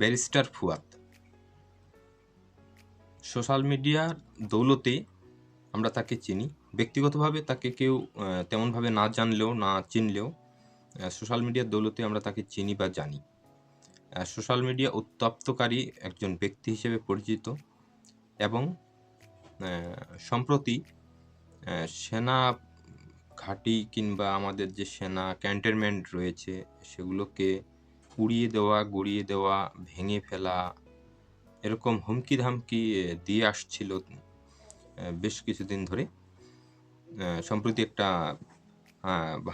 Barrister Fuad social মিডিয়ার দৌলতে আমরা তাকে চিনি। ব্যক্তিগতভাবে তাকে কেউ তেমনভাবে না জানলেও না চিনলেও সোশ্যাল মিডিয়ার দৌলতে আমরা তাকে চিনি বা জানি। সোশ্যাল মিডিয়া উত্তপ্তকারী একজন ব্যক্তি হিসেবে পরিচিত এবং সম্প্রতি সেনা ঘাঁটি কিংবা আমাদের যে সেনা ক্যান্টনমেন্ট রয়েছে সেগুলোকে উড়িয়ে দেওয়া, গুঁড়িয়ে দেওয়া, ভেঙে ফেলা এরকম হুমকি ধামকি দিয়ে আসছিল বেশ কিছুদিন ধরে। সম্প্রতি একটা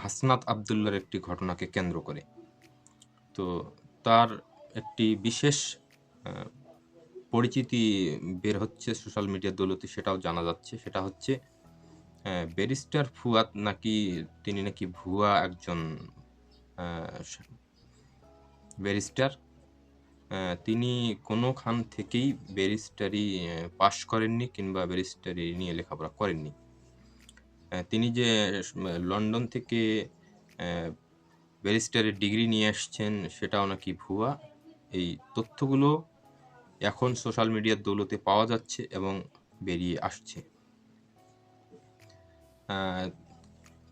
হাসনাত আবদুল্লার একটি ঘটনাকে কেন্দ্র করে তো তার একটি বিশেষ পরিচিতি বের হচ্ছে সোশ্যাল মিডিয়ার দৌলতে, সেটাও জানা যাচ্ছে। সেটা হচ্ছে ব্যারিস্টার ফুয়াদ তিনি নাকি ভুয়া একজন ব্যারিস্টার। তিনি কোনোখান থেকেই ব্যারিস্টারি পাশ করেননি কিংবা ব্যারিস্টারি নিয়ে লেখাপড়া করেননি। তিনি যে লন্ডন থেকে ব্যারিস্টারের ডিগ্রি নিয়ে আসছেন সেটাও নাকি ভুয়া। এই তথ্যগুলো এখন সোশ্যাল মিডিয়ার দৌলতে পাওয়া যাচ্ছে এবং বেরিয়ে আসছে।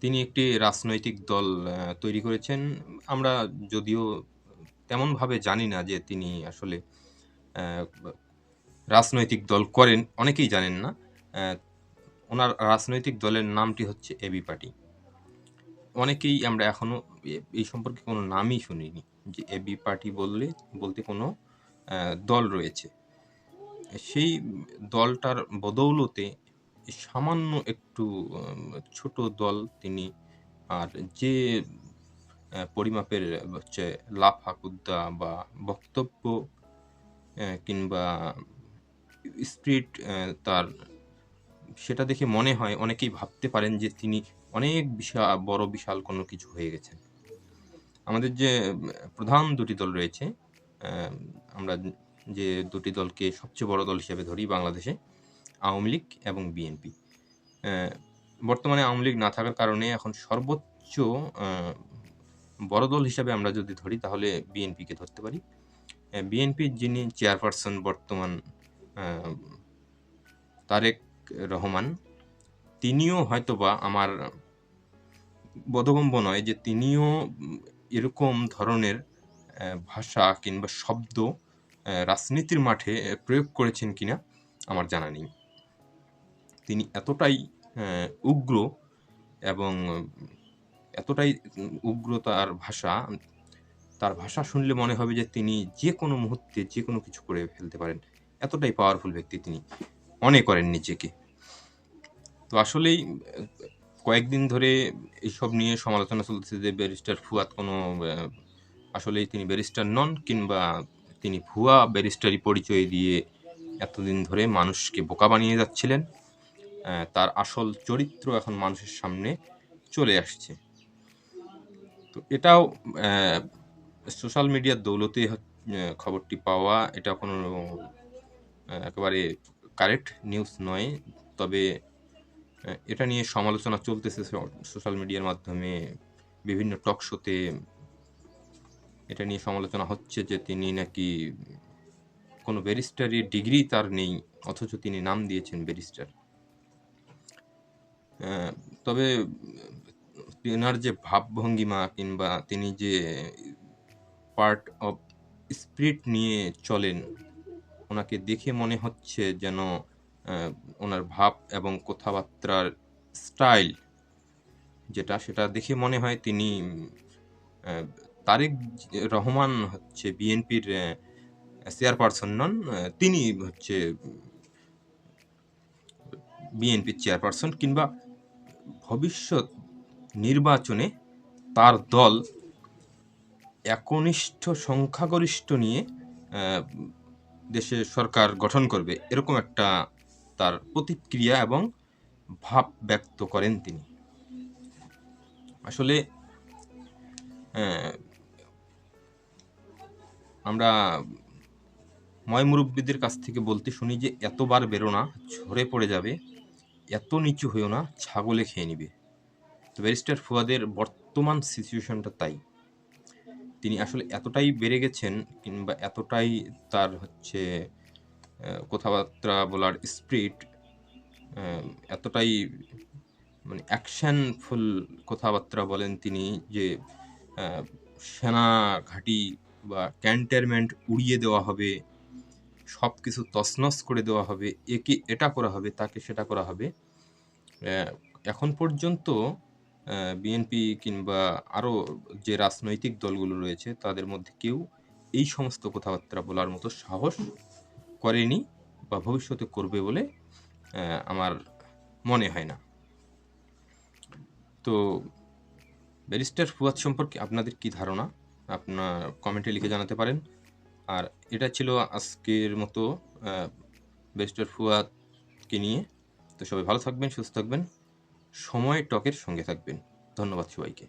তিনি একটি রাজনৈতিক দল তৈরি করেছেন। আমরা যদিও তেমনভাবে জানি না যে তিনি আসলে রাজনৈতিক দল করেন, অনেকেই জানেন না। ওনার রাজনৈতিক দলের নামটি হচ্ছে এবি পার্টি। অনেকেই আমরা এখনো এই সম্পর্কে কোনো নামই শুনিনি যে এবি পার্টি বলতে কোনো দল রয়েছে। সেই দলটার বদৌলতে সামান্য একটু ছোট দল তিনি, আর যে পরিমাপের হচ্ছে লাফাকুদ্দা বা বক্তব্য কিংবা স্পিরিট তার, সেটা দেখে মনে হয় অনেকেই ভাবতে পারেন যে তিনি অনেক বিশাল কোনো কিছু হয়ে গেছেন। আমাদের যে প্রধান দুটি দল রয়েছে, আমরা যে দুটি দলকে সবচেয়ে বড় দল হিসেবে ধরি বাংলাদেশে, আওয়ামী লীগ এবং বিএনপি। বর্তমানে আওয়ামী লীগ না থাকার কারণে এখন সর্বোচ্চ বড় দল হিসাবে আমরা যদি ধরি তাহলে বিএনপিকে ধরতে পারি। বিএনপির যিনি চেয়ারপারসন বর্তমান তারেক রহমান, তিনিও হয়তোবা, আমার বোধগম্য নয় যে তিনিও এরকম ধরনের ভাষা কিংবা শব্দ রাজনীতির মাঠে প্রয়োগ করেছেন কিনা আমার জানা নেই। তিনি এতটাই উগ্র এবং এতটাই উগ্র তার ভাষা শুনলে মনে হবে যে তিনি যে কোনো মুহূর্তে যে কোনো কিছু করে ফেলতে পারেন। এতটাই পাওয়ারফুল ব্যক্তি তিনি মনে করেন নিজেকে। তো আসলেই কয়েকদিন ধরে এইসব নিয়ে সমালোচনা চলতেছে যে ব্যারিস্টার ফুয়াদ আসলেই তিনি ব্যারিস্টার নন কিংবা তিনি ভুয়া ব্যারিস্টারি পরিচয় দিয়ে এতদিন ধরে মানুষকে বোকা বানিয়ে যাচ্ছিলেন। তার আসল চরিত্র এখন মানুষের সামনে চলে আসছে। তো এটাও সোশ্যাল মিডিয়ার দৌলতে খবরটি পাওয়া, এটা কোনো একেবারে কারেক্ট নিউজ নয়। তবে এটা নিয়ে সমালোচনা চলতেছে সোশ্যাল মিডিয়ার মাধ্যমে, বিভিন্ন টক শোতে এটা নিয়ে সমালোচনা হচ্ছে যে তিনি নাকি কোনো ব্যারিস্টারি ডিগ্রি তার নেই, অথচ তিনি নাম দিয়েছেন ব্যারিস্টার। তবে তেনার যে ভাবভঙ্গিমা কিংবা তিনি যে পার্ট অফ স্পিরিট নিয়ে চলেন, ওনাকে দেখে মনে হচ্ছে যেন ওনার ভাব এবং কথাবার্তার স্টাইল সেটা দেখে মনে হয় তিনি তারেক রহমান হচ্ছে বিএনপির চেয়ারপারসন নন, তিনি হচ্ছে বিএনপির চেয়ারপারসন কিংবা ভবিষ্যৎ নির্বাচনে তার দল একনিষ্ঠ সংখ্যাগরিষ্ঠ নিয়ে দেশে সরকার গঠন করবে, এরকম একটা তার প্রতিক্রিয়া এবং ভাব ব্যক্ত করেন তিনি। আসলে আমরা ময় মুরব্বীদের কাছ থেকে বলতে শুনি যে এতবার বেরো না, ঝরে পড়ে যাবে, এত নিচু হইও না, ছাগলে খেয়ে নিবে। তো ব্যারিস্টার ফুয়াদের বর্তমান সিচুয়েশনটা তাই। তিনি আসলে এতটাই বেড়ে গেছেন কিংবা এতটাই তার হচ্ছে কথাবার্তা বলার স্পিরিট এতটাই মানে অ্যাকশনফুল কথাবার্তা বলেন তিনি যে আহ, সেনা ঘাঁটি বা ক্যান্টনমেন্ট উড়িয়ে দেওয়া হবে, সব কিছু তছনছ করে দেওয়া হবে, একে এটা করা হবে, তাকে সেটা করা হবে। এখন পর্যন্ত বিএনপি কিংবা আরও যে রাজনৈতিক দলগুলো রয়েছে তাদের মধ্যে কেউ এই সমস্ত কথাবার্তা বলার মতো সাহস করেনি বা ভবিষ্যতে করবে বলে আমার মনে হয় না। তো ব্যারিস্টার ফুয়াদ সম্পর্কে আপনাদের কি ধারণা আপনার কমেন্টে লিখে জানাতে পারেন। আর এটা ছিল আজকের মতো ব্যারিস্টার ফুয়াদকে নিয়ে। তো সবাই ভালো থাকবেন, সুস্থ থাকবেন, সময় টকের সঙ্গে থাকবেন। ধন্যবাদ সবাইকে।